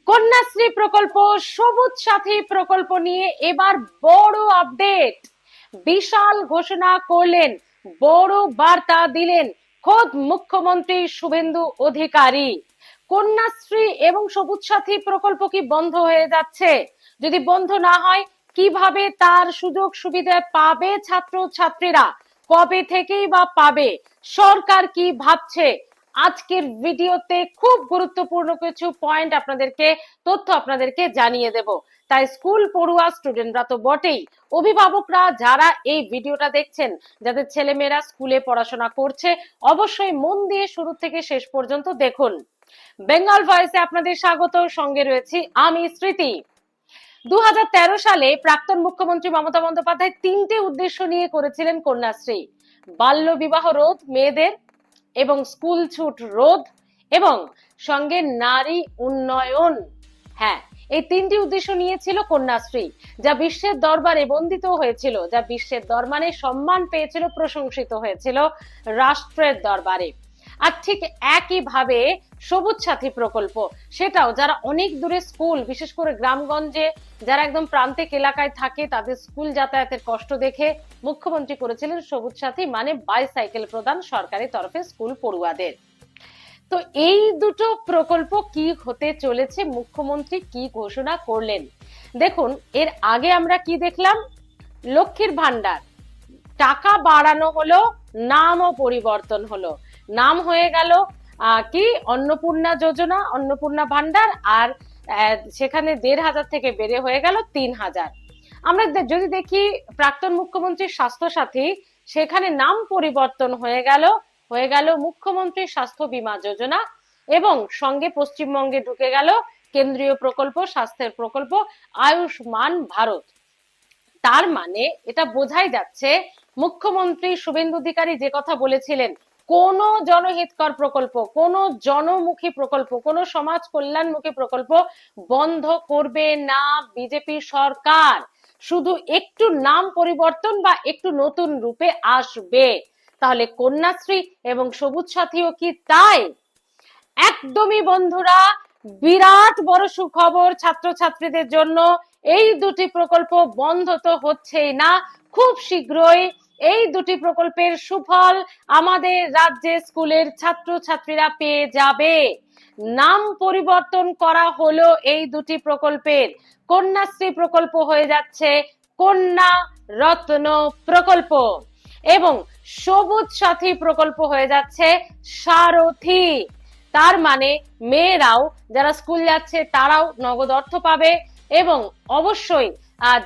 কন্যাশ্রী প্রকল্প, সবুজ সাথী প্রকল্প নিয়ে এবার বড় আপডেট। বিশাল ঘোষণা করলেন, বড় বার্তা দিলেন খোদ মুখ্যমন্ত্রী শুভেন্দু অধিকারী। কন্যাশ্রী এবং সবুজ সাথী প্রকল্প কি বন্ধ হয়ে যাচ্ছে? যদি বন্ধ না হয়, কিভাবে তার সুযোগ সুবিধা পাবে ছাত্র ছাত্রীরা? কবে থেকেই বা পাবে? সরকার কি ভাবছে? আজকের ভিডিওতে খুব গুরুত্বপূর্ণ কিছু পয়েন্ট তথ্য আপনাদেরকে জানিয়ে দেব। তাই স্কুল পড়ুয়া স্টুডেন্টরা তো বটেই, অভিভাবকরা যারা এই ভিডিওটা দেখছেন, যাদের ছেলেমেয়েরা স্কুলে পড়াশোনা করছে, অবশ্যই মন দিয়ে শুরু থেকে শেষ পর্যন্ত দেখুন। বেঙ্গল ভয়েসে আপনাদের স্বাগত, সঙ্গে রয়েছি আমি স্মৃতি। 2013 সালে প্রাক্তন মুখ্যমন্ত্রী মমতা বন্দ্যোপাধ্যায় তিনটে উদ্দেশ্য নিয়ে করেছিলেন কন্যাশ্রী: বাল্য বিবাহ রোধ মেয়েদের, এবং স্কুল ছুট রোধ, এবং সঙ্গে নারী উন্নয়ন। হ্যাঁ, এই তিনটি উদ্দেশ্য নিয়েছিল কন্যাশ্রী, যা বিশ্বের দরবারে বন্দিত হয়েছিল, যা বিশ্বের দরবারে সম্মান পেয়েছিল, প্রশংসিত হয়েছিল রাষ্ট্রের দরবারে। আর ঠিক একইভাবে সবুজ সাথী প্রকল্প, সেটাও যারা অনেক দূরে স্কুল, বিশেষ করে গ্রামগঞ্জে যারা একদম প্রান্তিক এলাকায় থাকে, তাদের স্কুল যাতায়াতের কষ্ট দেখে মুখ্যমন্ত্রী করেছিলেন সবুজ সাথী, মানে বাইসাইকেল প্রদান সরকারি তরফে স্কুল পড়ুয়াদের। তো এই দুটো প্রকল্প কি হতে চলেছে, মুখ্যমন্ত্রী কি ঘোষণা করলেন দেখুন। এর আগে আমরা কি দেখলাম? লক্ষ্মীর ভান্ডার টাকা বাড়ানো হলো, নামও পরিবর্তন হলো। নাম হয়ে গেল কি অন্নপূর্ণা যোজনা, অন্নপূর্ণা ভান্ডার, আর সেখানে 1,500 থেকে বেড়ে হয়ে গেল 3,000। আমরা যদি দেখি প্রাক্তন মুখ্যমন্ত্রীর স্বাস্থ্য সাথী, সেখানে নাম পরিবর্তন হয়ে গেল মুখ্যমন্ত্রী স্বাস্থ্য বীমা যোজনা, এবং সঙ্গে পশ্চিমবঙ্গে ঢুকে গেল কেন্দ্রীয় প্রকল্প, স্বাস্থ্যের প্রকল্প আয়ুষ্মান ভারত। তার মানে এটা বোঝাই যাচ্ছে মুখ্যমন্ত্রী শুভেন্দু অধিকারী যে কথা বলেছিলেন, কোন জনহিতকর প্রকল্প, কোন জনমুখী প্রকল্প, কোন সমাজ কল্যাণমুখী প্রকল্প বন্ধ করবে না বিজেপি সরকার। শুধু একটু নাম পরিবর্তন বা একটু নতুন রূপে আসবে। তাহলে কন্যাশ্রী এবং সবুজ সাথীও কি তাই? একদমই বন্ধুরা, বিরাট বড় সুখবর ছাত্রছাত্রীদের জন্য। এই দুটি প্রকল্প বন্ধ তো হচ্ছেই না, খুব শীঘ্রই এই দুটি প্রকল্পের সুফল আমাদের রাজ্যে স্কুলের ছাত্রছাত্রীরা পেয়ে যাবে। নাম পরিবর্তন করা হলো এই দুটি প্রকল্পের। কন্যাশ্রী প্রকল্প হয়ে যাচ্ছে কন্যা রত্ন প্রকল্প, এবং সবুজ সাথী প্রকল্প হয়ে যাচ্ছে সারথী। তার মানে মেয়েরাও যারা স্কুল যাচ্ছে তারাও নগদ অর্থ পাবে, এবং অবশ্যই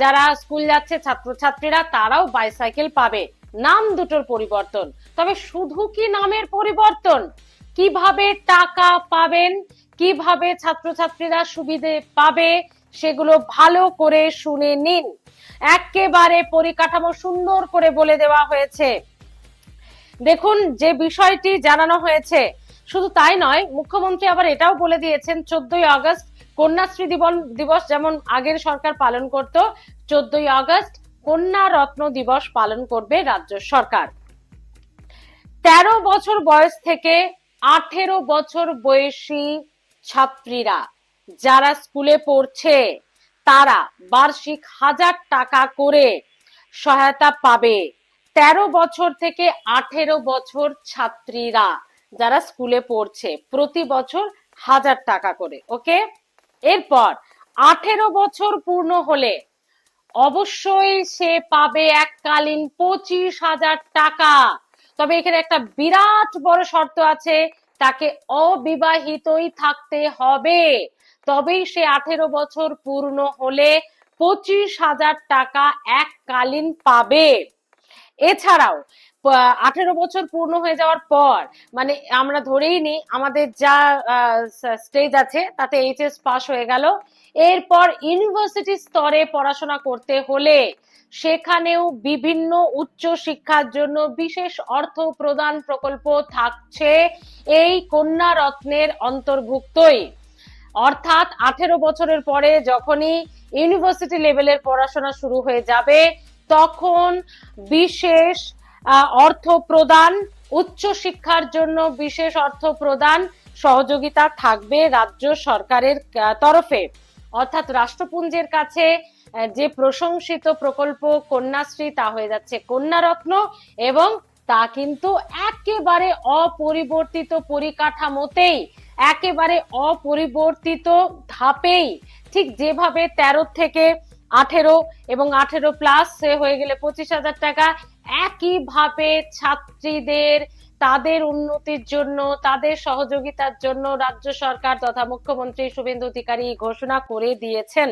যারা স্কুল যাচ্ছে ছাত্রছাত্রীরা তারাও বাইসাইকেল পাবে। নাম দুটোর পরিবর্তন, তবে শুধু কি নামের পরিবর্তন? কিভাবে টাকা পাবেন, কিভাবে ছাত্রছাত্রীরা সুবিধে পাবে, সেগুলো ভালো করে শুনে নিন। একেবারে পরিকাঠামো সুন্দর করে বলে দেওয়া হয়েছে। দেখুন, যে বিষয়টি জানানো হয়েছে, শুধু তাই নয়, মুখ্যমন্ত্রী আবার এটাও বলে দিয়েছেন 14ই আগস্ট কন্যাশ্রী দিবস যেমন আগের সরকার পালন করত, 14ই আগস্ট কন্যা রত্ন দিবস পালন করবে রাজ্য সরকার। 13 বছর বয়স থেকে 18 বছর বয়সী ছাত্রীরা যারা স্কুলে পড়ছে, তারা বার্ষিক 1,000 টাকা করে সহায়তা পাবে। 13 বছর থেকে 18 বছর ছাত্রীরা যারা স্কুলে পড়ছে, প্রতি বছর 1,000 টাকা করে। ওকে, এরপর 18 বছর পূর্ণ হলে অবশ্যই সে পাবে এককালীন 25,000 টাকা। তবে এখানে একটা বিরাট বড় শর্ত আছে, তাকে অবিবাহিতই থাকতে হবে, তবেই সে 18 বছর পূর্ণ হলে 25,000 টাকা এককালীন পাবে। এছাড়াও 18 বছর পূর্ণ হয়ে যাওয়ার পর, মানে আমরা ধরেই নিই আমাদের যা স্টেজ আছে তাতে এইচএস পাস হয়ে গেল, এরপর ইউনিভার্সিটি স্তরে পড়াশোনা করতে হলে সেখানেও বিভিন্ন উচ্চ শিক্ষার জন্য বিশেষ অর্থ প্রদান প্রকল্প থাকছে এই কন্যা রত্নের অন্তর্ভুক্তই। অর্থাৎ 18 বছরের পরে যখনই ইউনিভার্সিটি লেভেলের পড়াশোনা শুরু হয়ে যাবে, তখন বিশেষ অর্থ প্রদান, উচ্চ শিক্ষার জন্য বিশেষ অর্থ প্রদান, সহযোগিতা থাকবে রাজ্য সরকারের তরফে। অর্থাৎ রাষ্ট্রপুঞ্জের কাছে যে প্রশংসিত প্রকল্প কন্যাশ্রী তা হয়ে যাচ্ছে কন্যারত্ন, এবং তা কিন্তু একেবারে অপরিবর্তিত পরিকাঠামোতেই, একেবারে অপরিবর্তিত ধাপেই, ঠিক যেভাবে 13 থেকে 18 এবং 18+ সে হয়ে গেলে 25,000 টাকা, একইভাবে ছাত্রীদের তাদের উন্নতির জন্য, তাদের সহযোগিতার জন্য রাজ্য সরকার তথা মুখ্যমন্ত্রী শুভেন্দু অধিকারী ঘোষণা করে দিয়েছেন।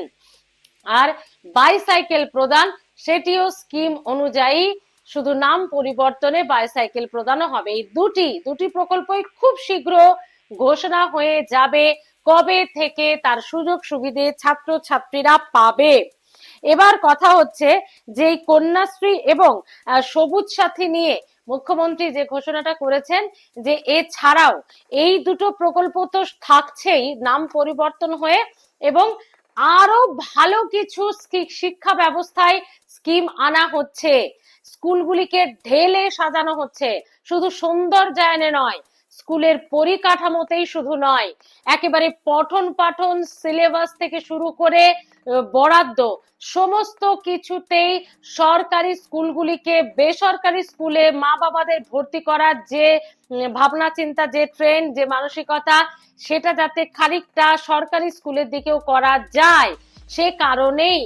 আর বাইসাইকেল প্রদান, সেটিও স্কিম অনুযায়ী, শুধু নাম পরিবর্তনে বাইসাইকেল প্রদানও হবে। এই দুটি প্রকল্পই খুব শীঘ্র ঘোষণা হয়ে যাবে। কবে থেকে তার সুযোগ সুবিধে ছাত্রছাত্রীরা পাবে? এবার কথা হচ্ছে যে কন্যাশ্রী এবং সবুজ সাথী নিয়ে মুখ্যমন্ত্রী যে ঘোষণাটা করেছেন, যে এছাড়াও এই দুটো প্রকল্প তো থাকছেই নাম পরিবর্তন হয়ে, এবং আরো ভালো কিছু শিক্ষা ব্যবস্থায় স্কিম আনা হচ্ছে। স্কুলগুলিকে ঢেলে সাজানো হচ্ছে, শুধু সৌন্দর্যায়নে নয়, স্কুলের পরিকাঠামোতেই শুধু নয়, একেবারে পঠন পাঠন সিলেবাস থেকে শুরু করে বরাদ্দ সমস্ত কিছুতেই সরকারি স্কুলগুলিকে বেসরকারি স্কুলে মা বাবাদের ভর্তি করার যে ভাবনা চিন্তা, যে ট্রেন্ড, যে মানসিকতা, সেটা যাতে খানিকটা সরকারি স্কুলের দিকেও করা যায়, সে কারণেই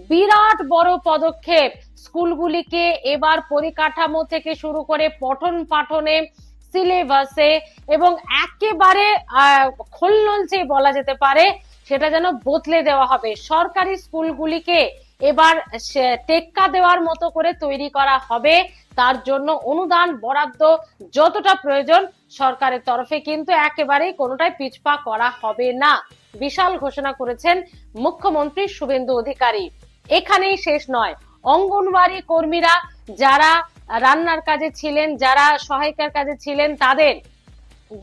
বিরাট বড় পদক্ষেপ। স্কুলগুলিকে এবার পরিকাঠামো থেকে শুরু করে পঠন পাঠনে, সিলেবাসে এবং একেবারে খোলনলচে বলা যেতে পারে, সেটা যেন বদলে দেওয়া হবে। সরকারি স্কুলগুলিকে এবার টেক্কা দেওয়ার মতো করে তৈরি করা হবে। তার জন্য অনুদান বরাদ্দ যতটা প্রয়োজন সরকারের তরফে কিন্তু একেবারেই কোনোটাই পিছপা করা হবে না। বিশাল ঘোষণা করেছেন মুখ্যমন্ত্রী শুভেন্দু অধিকারী। এখানেই শেষ নয়, অঙ্গনওয়াড়ি কর্মীরা যারা রান্নার কাজে ছিলেন, যারা সহায়িকার কাজে ছিলেন, তাদের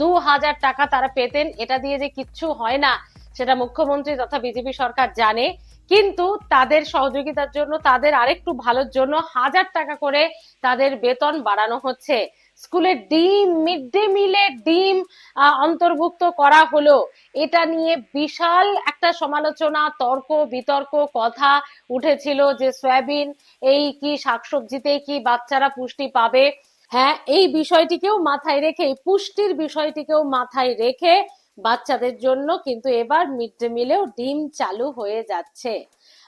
2,000 টাকা তারা পেতেন। এটা দিয়ে যে কিচ্ছু হয় না সেটা মুখ্যমন্ত্রী তথা বিজেপি সরকার জানে, কিন্তু তাদের সহযোগিতার জন্য, তাদের আরেকটু ভালোর জন্য 1,000 টাকা করে তাদের বেতন বাড়ানো হচ্ছে। স্কুলের ডিম, মিড ডে মিলে ডিম অন্তর্ভুক্ত করা হলো। এটা নিয়ে বিশাল একটা সমালোচনা, তর্ক বিতর্ক কথা উঠেছিল যে সয়াবিন এই কি শাকসবজিতে কি বাচ্চারা পুষ্টি পাবে? হ্যাঁ, এই বিষয়টিকেও মাথায় রেখে, পুষ্টির বিষয়টিকেও মাথায় রেখে বাচ্চাদের জন্য কিন্তু এবার মিড ডে মিলেও ডিম চালু হয়ে যাচ্ছে।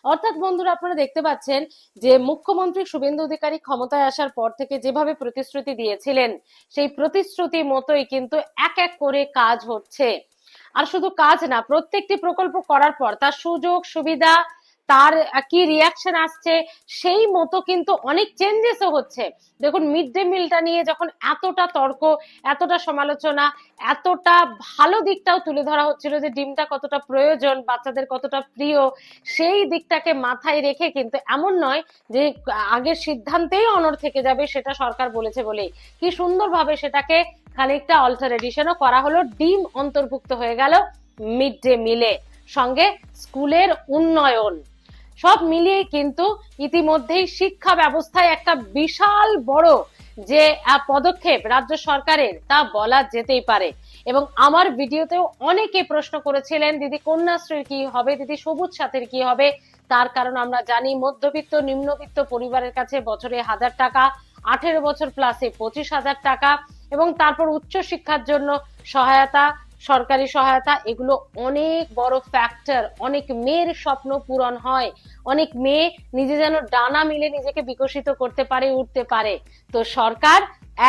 অর্থাৎ বন্ধুরা, আপনারা দেখতে পাচ্ছেন যে মুখ্যমন্ত্রী শুভেন্দু অধিকারী ক্ষমতায় আসার পর থেকে যেভাবে প্রতিশ্রুতি দিয়েছিলেন, সেই প্রতিশ্রুতি মতোই কিন্তু এক এক করে কাজ হচ্ছে। আর শুধু কাজ না, প্রত্যেকটি প্রকল্প করার পর তার সুযোগ সুবিধা, তার কি রিয়াকশন আসছে, সেই মতো কিন্তু অনেক চেঞ্জেসও হচ্ছে। দেখুন, মিড ডে মিলটা নিয়ে যখন এতটা তর্ক, এতটা সমালোচনা, এতটা ভালো দিকটাও তুলে ধরা হচ্ছিল যে ডিমটা কতটা প্রয়োজন, বাচ্চাদের কতটা প্রিয়, সেই দিকটাকে মাথায় রেখে কিন্তু এমন নয় যে আগের সিদ্ধান্তেই অনড় থেকে যাবে, সেটা সরকার বলেছে বলেই কি সুন্দরভাবে সেটাকে খানিকটা অল্টারেশনও করা হলো। ডিম অন্তর্ভুক্ত হয়ে গেল মিড ডে মিলে, সঙ্গে স্কুলের উন্নয়ন, সব মিলিয়ে কিন্তু ইতিমধ্যেই শিক্ষা ব্যবস্থায় একটা বিশাল বড় যে পদক্ষেপ রাজ্য সরকারের, তা বলা যেতেই পারে। এবং আমার ভিডিওতেও অনেকে প্রশ্ন করেছিলেন, দিদি কন্যাশ্রীর কি হবে, দিদি সবুজ সাথীর কি হবে? তার কারণ আমরা জানি, মধ্যবিত্ত নিম্নবিত্ত পরিবারের কাছে বছরে 1,000 টাকা, 18 বছর প্লাসে 25,000 টাকা, এবং তারপর উচ্চ শিক্ষার জন্য সহায়তা, সরকারি সহায়তা, এগুলো অনেক বড় ফ্যাক্টর। অনেক মেয়ের স্বপ্ন পূরণ হয়, অনেক মেয়ে নিজে যেন ডানা মিলে নিজেকে বিকশিত করতে পারে, উঠতে পারে। তো সরকার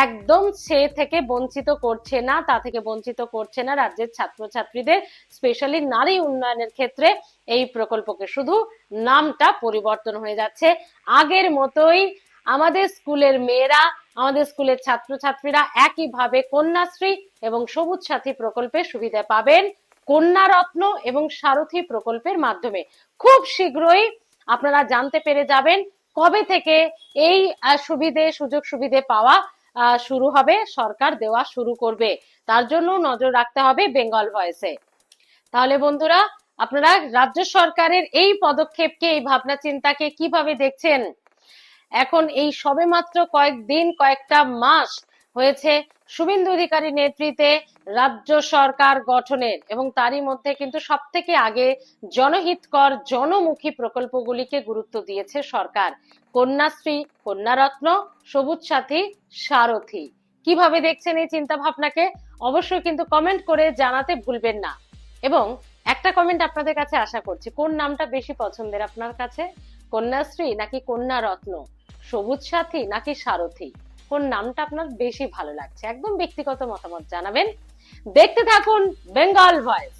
একদম সে থেকে বঞ্চিত করছে না, তা থেকে বঞ্চিত করছে না রাজ্যের ছাত্রছাত্রীদের, স্পেশালি নারী উন্নয়নের ক্ষেত্রে এই প্রকল্পকে শুধু নামটা পরিবর্তন হয়ে যাচ্ছে। আগের মতোই আমাদের স্কুলের মেয়েরা, আমাদের স্কুলের ছাত্রছাত্রীরা একইভাবে কন্যাশ্রী এবং সবুজ সাথী প্রকল্পের সুবিধা পাবেন কন্যারত্ন এবং সারথী প্রকল্পের মাধ্যমে। খুব শীঘ্রই আপনারা জানতে পেরে যাবেন কবে থেকে এই সুবিধে, সুযোগ সুবিধে পাওয়া শুরু হবে, সরকার দেওয়া শুরু করবে। তার জন্য নজর রাখতে হবে বেঙ্গল ভয়েসে। তাহলে বন্ধুরা, আপনারা রাজ্য সরকারের এই পদক্ষেপকে, এই ভাবনা চিন্তাকে কিভাবে দেখছেন? এখন এই সবে মাত্র কয়েকদিন, কয়েকটা মাস হয়েছে শুভেন্দু অধিকারী নেতৃত্বে রাজ্য সরকার গঠনের, এবং তারই মধ্যে কিন্তু সব থেকে আগে জনহিতকর জনমুখী প্রকল্পগুলিকে গুরুত্ব দিয়েছে সরকার। কন্যাশ্রী, কন্যারত্ন, সবুজ সাথী, সারথী। কিভাবে দেখছেন এই চিন্তা ভাবনাকে অবশ্যই কিন্তু কমেন্ট করে জানাতে ভুলবেন না। এবং একটা কমেন্ট আপনাদের কাছে আশা করছি, কোন নামটা বেশি পছন্দের আপনার কাছে? কন্যাশ্রী নাকি কন্যারত্ন, সবুজ সাথী নাকি সারথী? কোন নামটা আপনার বেশি ভালো লাগছে? একদম ব্যক্তিগত মতামত জানাবেন। দেখতে থাকুন বেঙ্গল ভয়েস।